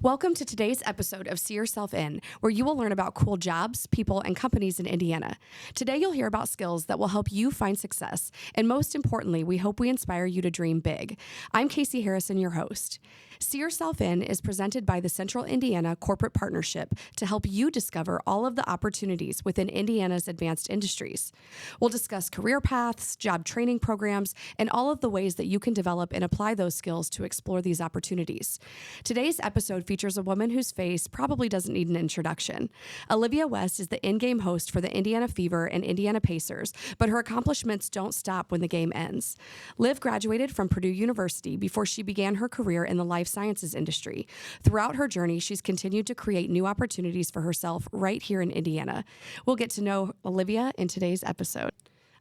Welcome to today's episode of See Yourself In, where you will learn about cool jobs, people, and companies in Indiana. Today, you'll hear about skills that will help you find success, and most importantly, we hope we inspire you to dream big. I'm Casey Harrison, your host. See Yourself In is presented by the Central Indiana Corporate Partnership to help you discover all of the opportunities within Indiana's advanced industries. We'll discuss career paths, job training programs, and all of the ways that you can develop and apply those skills to explore these opportunities. Today's episode features a woman whose face probably doesn't need an introduction. Olivia West is the in-game host for the Indiana Fever and Indiana Pacers, but her accomplishments don't stop when the game ends. Liv graduated from Purdue University before she began her career in the life sciences industry. Throughout her journey, she's continued to create new opportunities for herself right here in Indiana. We'll get to know Olivia in today's episode.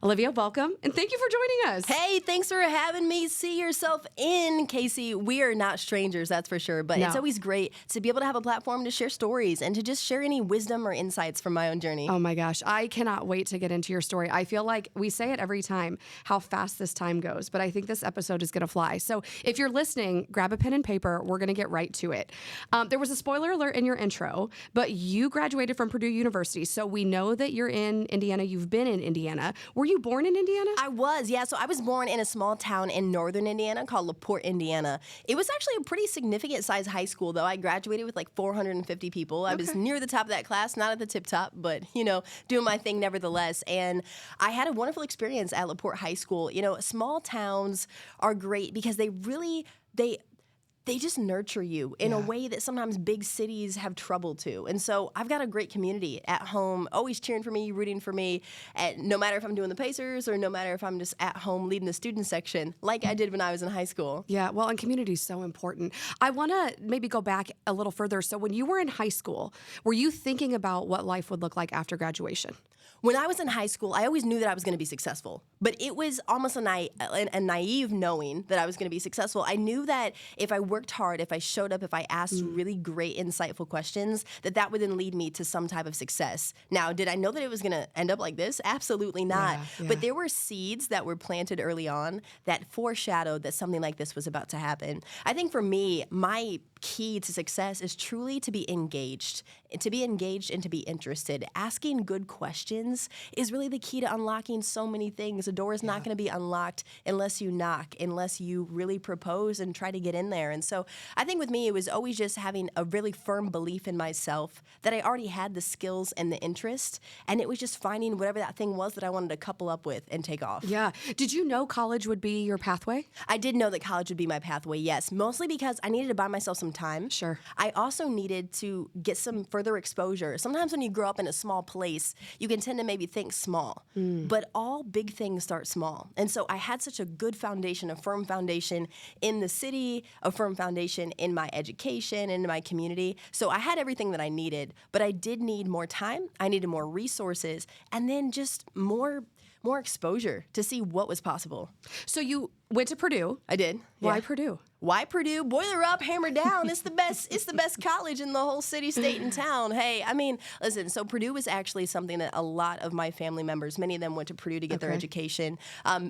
Olivia, welcome, and thank you for joining us. Hey, thanks for having me. See Yourself In, Casey. We are not strangers, that's for sure, but It's always great to be able to have a platform to share stories and to just share any wisdom or insights from my own journey. Oh my gosh, I cannot wait to get into your story. I feel like we say it every time, how fast this time goes, but I think this episode is going to fly. So if you're listening, grab a pen and paper. We're going to get right to it. There was a spoiler alert in your intro, but you graduated from Purdue University, so we know that you're in Indiana. You've been in Indiana. Were you born in Indiana? I was, yeah. So I was born in a small town in northern Indiana called Porte, Indiana. It was actually a pretty significant size high school, though. I graduated with like 450 people. I was near the top of that class, not at the tip top, but, doing my thing nevertheless. And I had a wonderful experience at LaPorte High School. Small towns are great because they just nurture you in a way that sometimes big cities have trouble to. And so I've got a great community at home, always cheering for me, rooting for me, no matter if I'm doing the Pacers or no matter if I'm just at home leading the student section like I did when I was in high school. Yeah, well, and community is so important. I want to maybe go back a little further. So when you were in high school, were you thinking about what life would look like after graduation? When I was in high school, I always knew that I was going to be successful, but it was almost a naive knowing that I was going to be successful. I knew that if I worked hard, if I showed up, if I asked really great, insightful questions, that would then lead me to some type of success. Now, did I know that it was going to end up like this? Absolutely not. Yeah. But there were seeds that were planted early on that foreshadowed that something like this was about to happen. I think for me, my key to success is truly to be engaged and to be interested. Asking good questions is really the key to unlocking so many things. A door is not going to be unlocked unless you knock, unless you really propose and try to get in there. And so I think with me, it was always just having a really firm belief in myself that I already had the skills and the interest, and it was just finding whatever that thing was that I wanted to couple up with and take off. Yeah. Did you know college would be your pathway? I did know that college would be my pathway, yes, mostly because I needed to buy myself some time. Sure. I also needed to get some further exposure. Sometimes when you grow up in a small place, you can tend to maybe think small, but all big things start small. And so I had such a good foundation, a firm foundation in the city, a firm foundation in my education, in my community. So I had everything that I needed, but I did need more time. I needed more resources, and then just more exposure to see what was possible. So you went to Purdue. I did. Why Yeah. Purdue? Why Purdue? Boiler up, hammer down. It's the best. It's the best college in the whole city, state, and town. Hey, I mean, listen. So Purdue was actually something that a lot of my family members, many of them went to Purdue to get their education.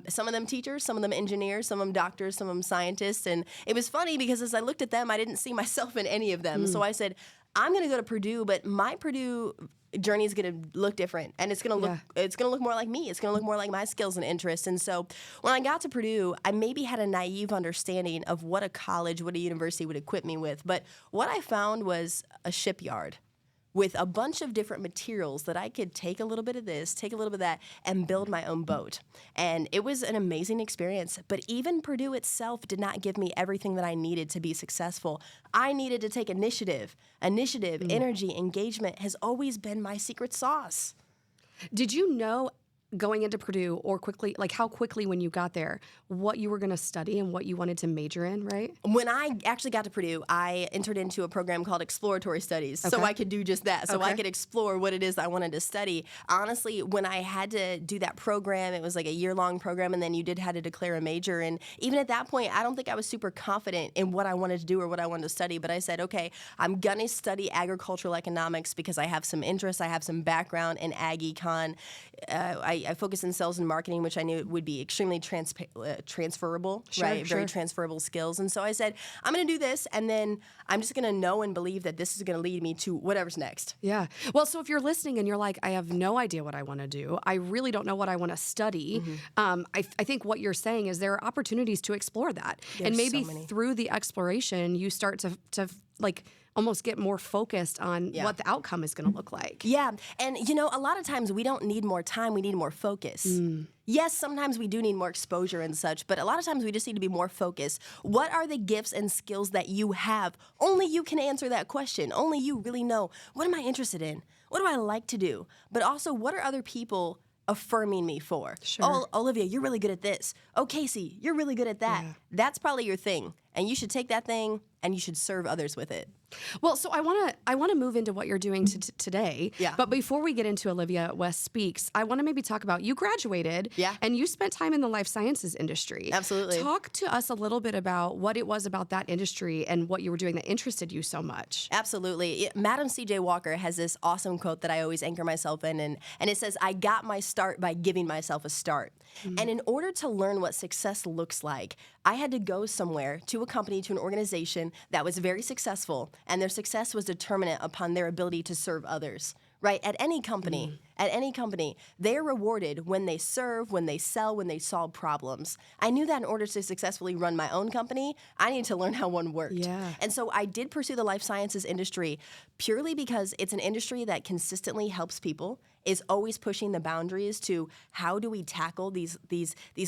Some of them teachers, some of them engineers, some of them doctors, some of them scientists. And it was funny because as I looked at them, I didn't see myself in any of them. So I said, I'm going to go to Purdue, but my Purdue journey is going to look different, and it's going to look more like me. It's going to look more like my skills and interests. And so when I got to Purdue, I maybe had a naive understanding of what a college, what a university would equip me with. But what I found was a shipyard with a bunch of different materials that I could take a little bit of this, take a little bit of that, and build my own boat. And it was an amazing experience. But even Purdue itself did not give me everything that I needed to be successful. I needed to take initiative. Energy, engagement has always been my secret sauce. Did you know going into Purdue or quickly, like how quickly when you got there, what you were going to study and what you wanted to major in, right? When I actually got to Purdue, I entered into a program called exploratory studies. So I could do just that. So I could explore what it is I wanted to study. Honestly, when I had to do that program, it was like a year-long program, and then you had to declare a major. And even at that point, I don't think I was super confident in what I wanted to do or what I wanted to study. But I said, okay, I'm going to study agricultural economics because I have some interest. I have some background in ag econ. I focused in sales and marketing, which I knew would be extremely transferable, right? Very transferable skills. And so I said, I'm going to do this, and then I'm just going to know and believe that this is going to lead me to whatever's next. Yeah. Well, so if you're listening and you're like, I have no idea what I want to do, I really don't know what I want to study, I think what you're saying is there are opportunities to explore that. And maybe through the exploration, you start to like almost get more focused on what the outcome is going to look like. Yeah. And, a lot of times we don't need more time. We need more focus. Yes, sometimes we do need more exposure and such, but a lot of times we just need to be more focused. What are the gifts and skills that you have? Only you can answer that question. Only you really know, what am I interested in? What do I like to do? But also, what are other people affirming me for? Oh, Olivia, you're really good at this. Oh, Casey, you're really good at that. Yeah. That's probably your thing. And you should take that thing and you should serve others with it. Well, so I want to move into what you're doing today. Yeah. But before we get into Olivia West Speaks, I want to maybe talk about you graduated. Yeah. And you spent time in the life sciences industry. Absolutely. Talk to us a little bit about what it was about that industry and what you were doing that interested you so much. Absolutely. Madam C.J. Walker has this awesome quote that I always anchor myself in, and it says, I got my start by giving myself a start. And in order to learn what success looks like, I had to go somewhere, to a company, to an organization that was very successful, and their success was determinant upon their ability to serve others. Right? At any company, they're rewarded when they serve, when they sell, when they solve problems. I knew that in order to successfully run my own company, I needed to learn how one worked. Yeah. And so I did pursue the life sciences industry purely because it's an industry that consistently helps people, is always pushing the boundaries to how do we tackle these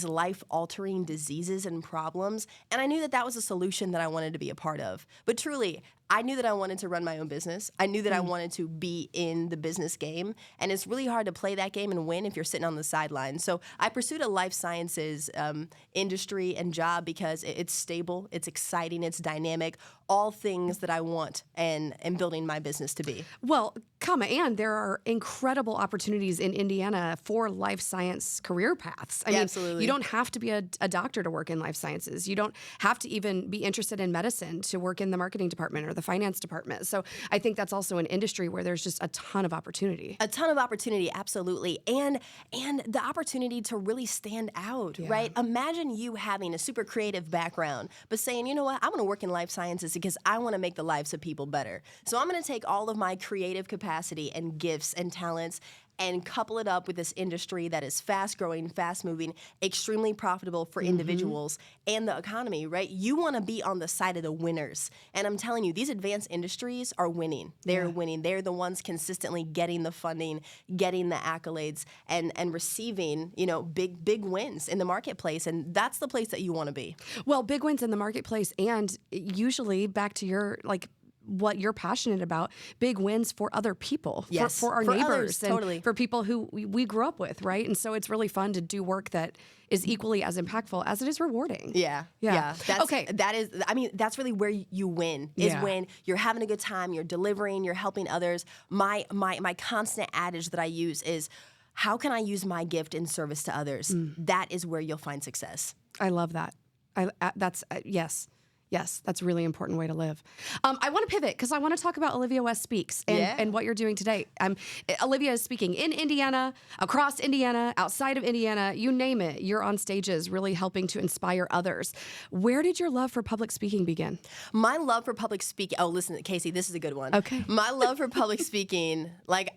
life-altering diseases and problems. And I knew that was a solution that I wanted to be a part of. But truly, I knew that I wanted to run my own business. I knew that I wanted to be in the business game. And it's really hard to play that game and win if you're sitting on the sidelines. So I pursued a life sciences industry and job because it's stable, it's exciting, it's dynamic, all things that I want and building my business to be. Well, and there are incredible opportunities in Indiana for life science career paths. I mean, absolutely. You don't have to be a doctor to work in life sciences. You don't have to even be interested in medicine to work in the marketing department or the finance department. So I think that's also an industry where there's just a ton of opportunity. A ton of opportunity, absolutely. And the opportunity to really stand out, right? Imagine you having a super creative background, but saying, you know what, I'm going to work in life sciences because I want to make the lives of people better. So I'm going to take all of my creative capacity and gifts and talents and couple it up with this industry that is fast-growing, fast-moving, extremely profitable for individuals and the economy, right? You want to be on the side of the winners. And I'm telling you, these advanced industries are winning. They're winning. They're the ones consistently getting the funding, getting the accolades, and receiving, big wins in the marketplace. And that's the place that you want to be. Well, big wins in the marketplace, and usually back to your, what you're passionate about, big wins for other people, for our neighbors, others, and totally. for people who we grew up with, right? And so it's really fun to do work that is equally as impactful as it is rewarding. Yeah. That's really where you win, is when you're having a good time, you're delivering, you're helping others. My constant adage that I use is, how can I use my gift in service to others? That is where you'll find success. I love that. Yes, that's a really important way to live. I want to pivot because I want to talk about Olivia West Speaks and what you're doing today. Olivia is speaking in Indiana, across Indiana, outside of Indiana, you name it. You're on stages really helping to inspire others. Where did your love for public speaking begin? My love for public speaking, listen, Casey, this is a good one. Okay. My love for public speaking,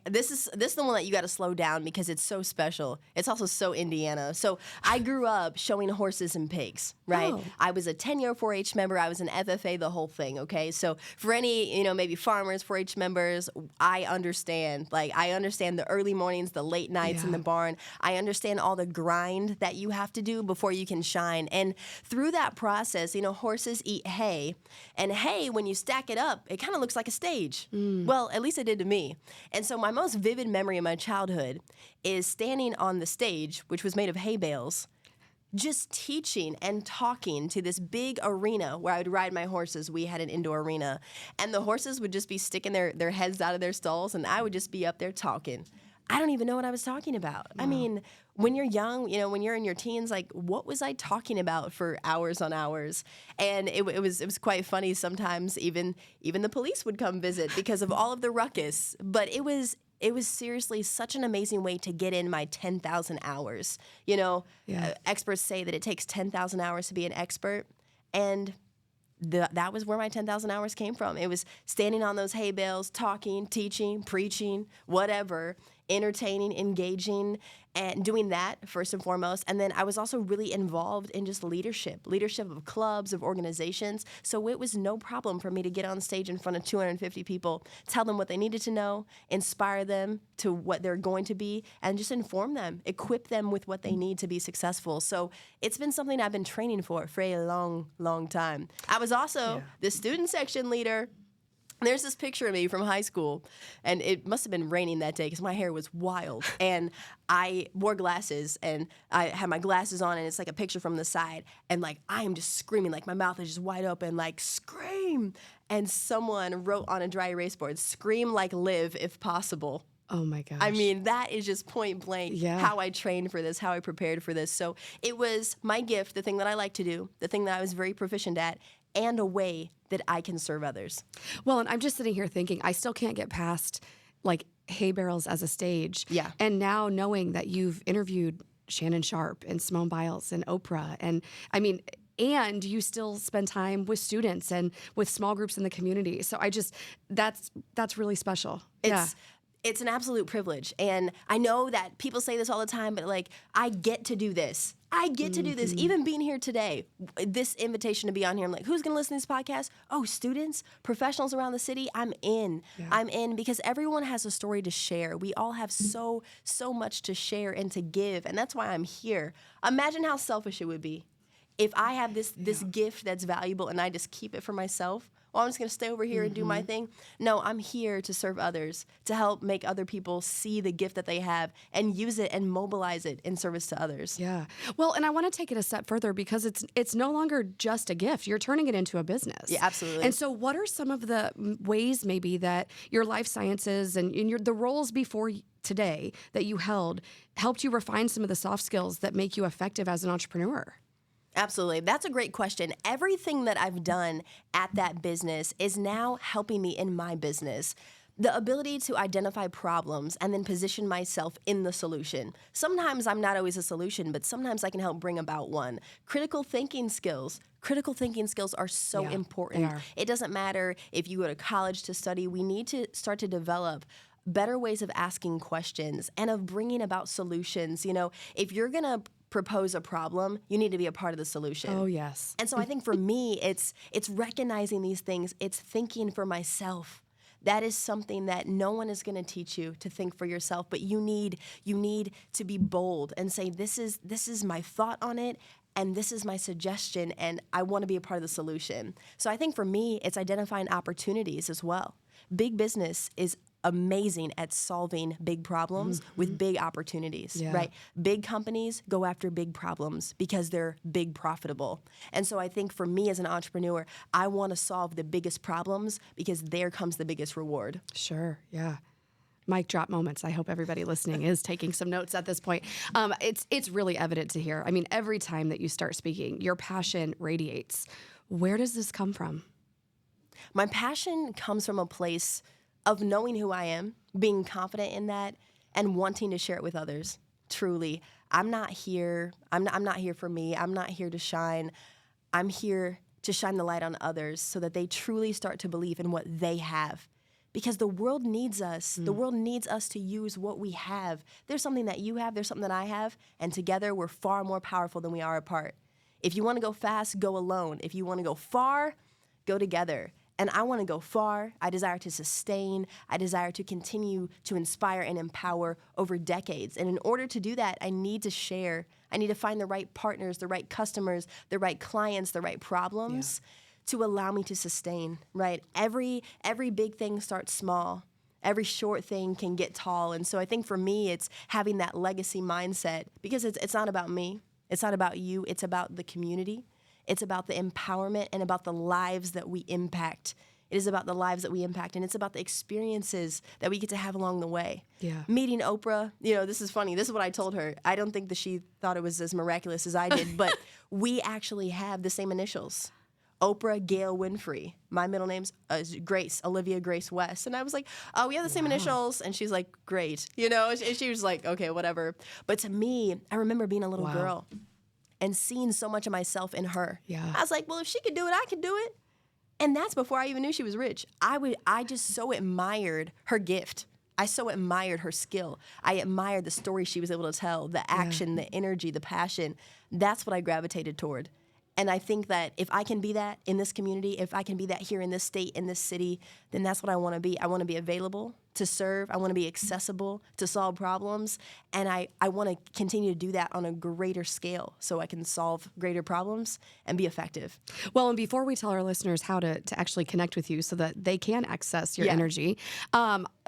this is the one that you got to slow down because it's so special. It's also so Indiana. So I grew up showing horses and pigs, right? Oh. I was a 10-year 4-H member. I was an FFA, the whole thing, okay? So for any, maybe farmers, 4-H members, I understand. I understand the early mornings, the late nights in the barn. I understand all the grind that you have to do before you can shine. And through that process, horses eat hay. And hay, when you stack it up, it kind of looks like a stage. Well, at least it did to me. And so my most vivid memory of my childhood is standing on the stage, which was made of hay bales, just teaching and talking to this big arena where I would ride my horses. We had an indoor arena. And the horses would just be sticking their heads out of their stalls, and I would just be up there talking. I don't even know what I was talking about. Wow. I mean, when you're young, when you're in your teens, what was I talking about for hours on hours? And it was quite funny. Sometimes even the police would come visit because of all of the ruckus. But it was it was seriously such an amazing way to get in my 10,000 hours. You know, experts say that it takes 10,000 hours to be an expert, and that was where my 10,000 hours came from. It was standing on those hay bales, talking, teaching, preaching, whatever, entertaining, engaging, and doing that first and foremost. And then I was also really involved in just leadership of clubs, of organizations. So it was no problem for me to get on stage in front of 250 people, tell them what they needed to know, inspire them to what they're going to be, and just inform them, equip them with what they need to be successful. So it's been something I've been training for a long, long time. I was also the student section leader. There's this picture of me from high school, and it must have been raining that day because my hair was wild, and I wore glasses, and I had my glasses on, and it's like a picture from the side, and like I am just screaming, like my mouth is just wide open, like scream, and someone wrote on a dry erase board, "Scream like Liv if possible." Oh my gosh. I mean, that is just point blank how I trained for this, how I prepared for this. So it was my gift, the thing that I like to do, the thing that I was very proficient at, and a way that I can serve others. Well, and I'm just sitting here thinking, I still can't get past like hay barrels as a stage. Yeah. And now knowing that you've interviewed Shannon Sharp and Simone Biles and Oprah, and I mean, and you still spend time with students and with small groups in the community. So that's really special. It's an absolute privilege. And I know that people say this all the time, but like, I get to do this. I get to do this. Even being here today, this invitation to be on here, I'm like, who's going to listen to this podcast? Oh, students, professionals around the city. I'm in. Yeah. I'm in because everyone has a story to share. We all have so much to share and to give. And that's why I'm here. Imagine how selfish it would be if I have this gift that's valuable and I just keep it for myself. Well, I'm just going to stay over here and do my thing. No, I'm here to serve others, to help make other people see the gift that they have and use it and mobilize it in service to others. Yeah. Well, and I want to take it a step further because it's no longer just a gift. You're turning it into a business. Yeah, absolutely. And so what are some of the ways maybe that your life sciences and the roles before today that you held helped you refine some of the soft skills that make you effective as an entrepreneur? Absolutely. That's a great question. Everything that I've done at that business is now helping me in my business. The ability to identify problems and then position myself in the solution. Sometimes I'm not always a solution, but sometimes I can help bring about one. Critical thinking skills. Critical thinking skills are so important. They are. It doesn't matter if you go to college to study. We need to start to develop better ways of asking questions and of bringing about solutions. You know, if you're going to propose a problem, you need to be a part of the solution. Oh, yes. And so I think for me, it's recognizing these things. It's thinking for myself. That is something that no one is going to teach you to think for yourself, but you need to be bold and say, this is my thought on it, and this is my suggestion, and I want to be a part of the solution. So I think for me, it's identifying opportunities as well. Big business is amazing at solving big problems with big opportunities, right? Big companies go after big problems because they're big profitable. And so I think for me as an entrepreneur, I want to solve the biggest problems because there comes the biggest reward. Sure, yeah. Mic drop moments. I hope everybody listening is taking some notes at this point. It's really evident to hear. I mean, every time that you start speaking, your passion radiates. Where does this come from? My passion comes from a place of knowing who I am, being confident in that, and wanting to share it with others. Truly, I'm not here for me. I'm not here to shine. I'm here to shine the light on others so that they truly start to believe in what they have. Because the world needs us. The world needs us to use what we have. There's something that you have, there's something that I have, and together we're far more powerful than we are apart. If you want to go fast, go alone. If you want to go far, go together. And I want to go far. I desire to sustain. I desire to continue to inspire and empower over decades. And in order to do that, I need to share. I need to find the right partners, the right customers, the right clients, the right problems to allow me to sustain, right? Every big thing starts small. Every short thing can get tall. And so I think for me, it's having that legacy mindset because it's not about me. It's not about you. It's about the community. It's about the empowerment and about the lives that we impact. It is about the lives that we impact, and it's about the experiences that we get to have along the way. Yeah. Meeting Oprah, this is funny. This is what I told her. I don't think that she thought it was as miraculous as I did, but we actually have the same initials. Oprah Gail Winfrey. My middle name's Grace, Olivia Grace West. And I was like, oh, we have the same initials. And she's like, great. And she was like, okay, whatever. But to me, I remember being a little girl and seeing so much of myself in her. Yeah. I was like, well, if she could do it, I could do it. And that's before I even knew she was rich. I just so admired her gift. I so admired her skill. I admired the story she was able to tell, the action, the energy, the passion. That's what I gravitated toward. And I think that if I can be that in this community, if I can be that here in this state, in this city, then that's what I want to be. I want to be available to serve. I want to be accessible to solve problems. And I want to continue to do that on a greater scale so I can solve greater problems and be effective. Well, and before we tell our listeners how to actually connect with you so that they can access your energy,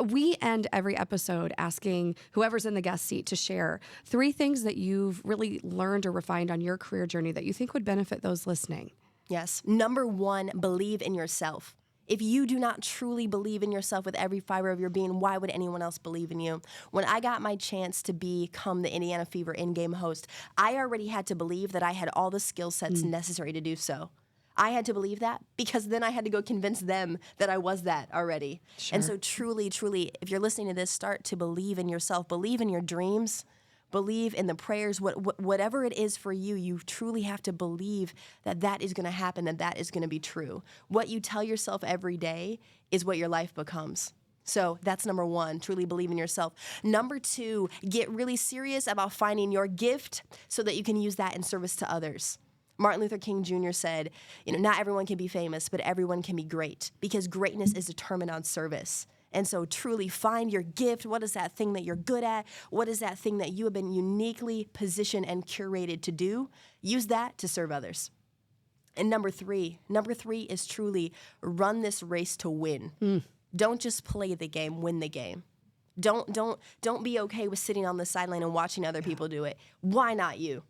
we end every episode asking whoever's in the guest seat to share 3 things that you've really learned or refined on your career journey that you think would benefit those listening. Yes. Number 1, believe in yourself. If you do not truly believe in yourself with every fiber of your being, why would anyone else believe in you? When I got my chance to become the Indiana Fever in-game host, I already had to believe that I had all the skill sets necessary to do so. I had to believe that because then I had to go convince them that I was that already. Sure. And so truly, truly, if you're listening to this, start to believe in yourself, believe in your dreams, believe in the prayers, whatever it is for you, you truly have to believe that that is going to happen, that is going to be true. What you tell yourself every day is what your life becomes. So that's number 1, truly believe in yourself. Number 2, get really serious about finding your gift so that you can use that in service to others. Martin Luther King Jr. said, not everyone can be famous, but everyone can be great because greatness is determined on service. And so truly find your gift. What is that thing that you're good at? What is that thing that you have been uniquely positioned and curated to do? Use that to serve others. And number 3 is truly run this race to win. Don't just play the game, win the game. Don't be okay with sitting on the sideline and watching other people do it. Why not you?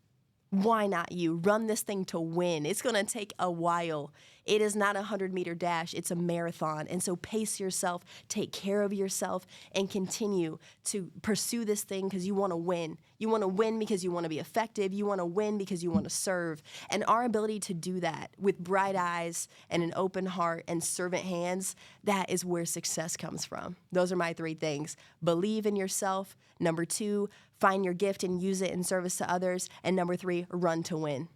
Why not you? Run this thing to win. It's going to take a while. It is not a 100-meter dash. It's a marathon. And so pace yourself, take care of yourself, and continue to pursue this thing because you want to win. You want to win because you want to be effective. You want to win because you want to serve. And our ability to do that with bright eyes and an open heart and servant hands, that is where success comes from. Those are my 3 things. Believe in yourself. Number 2, find your gift and use it in service to others. And number 3, run to win.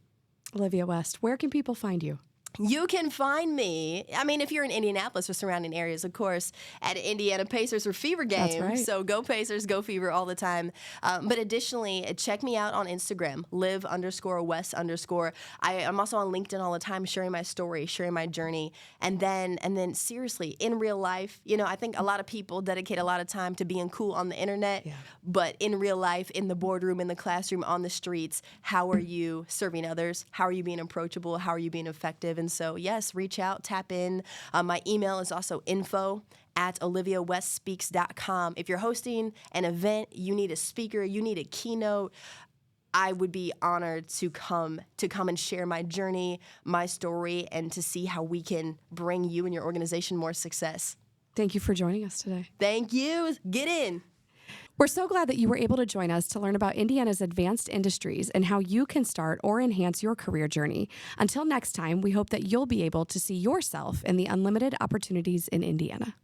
Olivia West, where can people find you? You can find me, if you're in Indianapolis or surrounding areas, of course, at Indiana Pacers or Fever game. That's right. So go Pacers, go Fever all the time. But additionally, check me out on Instagram, live_west_. I'm also on LinkedIn all the time, sharing my story, sharing my journey. And then seriously, in real life, I think a lot of people dedicate a lot of time to being cool on the internet. Yeah. But in real life, in the boardroom, in the classroom, on the streets, how are you serving others? How are you being approachable? How are you being effective? And so, yes, reach out, tap in. My email is also info@oliviawestspeaks.com. If you're hosting an event, you need a speaker, you need a keynote, I would be honored to come and share my journey, my story, and to see how we can bring you and your organization more success. Thank you for joining us today. Thank you. Get in. We're so glad that you were able to join us to learn about Indiana's advanced industries and how you can start or enhance your career journey. Until next time, we hope that you'll be able to see yourself in the unlimited opportunities in Indiana.